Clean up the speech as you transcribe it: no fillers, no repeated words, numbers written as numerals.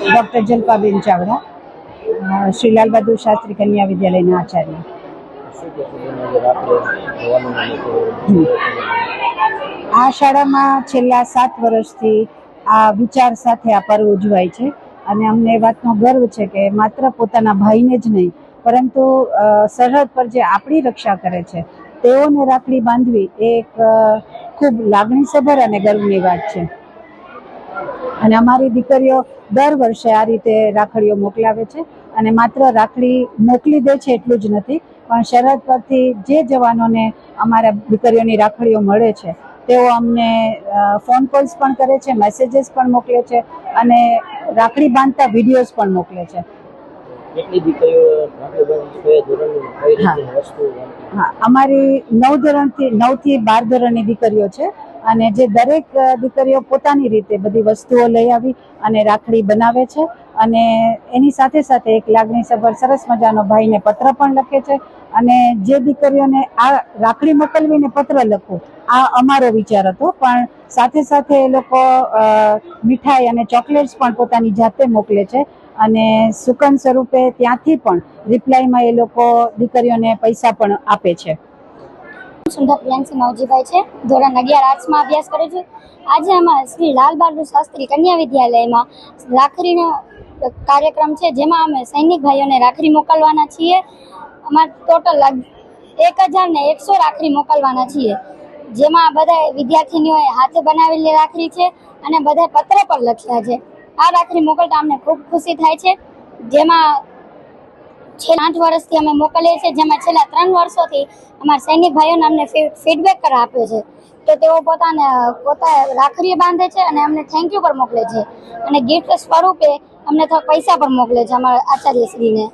Doctor Jalpaben Chavda, Shri Lal Bahadur Shastri કન્યા વિદ્યાલયના આચાર્ય। આ શાળામાં છેલ્લા 7 વર્ષથી આ વિચાર સાથે આ પર્વ ઉજવાય છે અને અમને એ વાતનો ગર્વ છે કે માત્ર પોતાના ભાઈને જ નહીં પરંતુ સરહદ પર જે આપણી રક્ષા કરે છે તેઓને રાખડી બાંધવી એ એક ખૂબ લાગણીસભર અને ગર્વની વાત છે। અને અમારી દીકરીઓ દર વર્ષે આ રીતે રાખડીઓ મોકલાવે છે અને માત્ર રાખડી મોકલી દે છે એટલું જ નથી, પણ સરહદ પરથી જે જવાનોને અમારા દીકરીઓની રાખડીઓ મળે છે તેઓ અમને ફોન કોલ્સ પણ કરે છે, મેસેજીસ પણ મોકલે છે અને રાખડી બાંધતા વિડીયોઝ પણ મોકલે છે। હા, અમારી 9 થી 12 ધોરણની દીકરીઓ છે અને જે દરેક દીકરીઓ પોતાની રીતે બધી વસ્તુઓ લઈ આવી અને રાખડી બનાવે છે અને એની સાથે સાથે એક લાગણીસભર સરસ મજાનો ભાઈને પત્ર પણ લખે છે। અને જે દીકરીઓને આ રાખડી મોકલવીને પત્ર લખવું આ અમારો વિચાર હતો, પણ સાથે સાથે એ લોકો મીઠાઈ અને ચોકલેટ્સ પણ પોતાની જાતે મોકલે છે અને સુકન સ્વરૂપે ત્યાંથી પણ રિપ્લાયમાં એ લોકો દીકરીઓને પૈસા પણ આપે છે। સુંદર પ્રિયાંશી નવજીભાઈ છે, ધોરણ 11 આર્ટ્સમાં અભ્યાસ કરું છું। આજે અમારા શ્રી લાલ બહાદુર શાસ્ત્રી કન્યા વિદ્યાલયમાં રાખડીનો કાર્યક્રમ છે, જેમાં અમે સૈનિક ભાઈઓને રાખડી મોકલવાના છીએ। અમારે ટોટલ 1100 રાખડી મોકલવાના છીએ, જેમાં બધા વિદ્યાર્થીનીઓએ હાથે બનાવેલી રાખડી છે અને બધા પત્ર પર લખ્યા છે। આ રાખડી મોકલતા અમને ખૂબ ખુશી થાય છે, જેમાં છેલ્લા 8 વર્ષથી અમે મોકલીએ છીએ, જેમાં છેલ્લા 3 વર્ષોથી અમારા સૈનિક ભાઈઓને અમને ફીડબેક આપ્યો છે, તો તેઓ પોતે રાખડી બાંધે છે અને અમને થેન્ક યુ પર મોકલે છે અને ગિફ્ટ સ્વરૂપે અમને પૈસા પર મોકલે છે અમારા આચાર્યશ્રીને।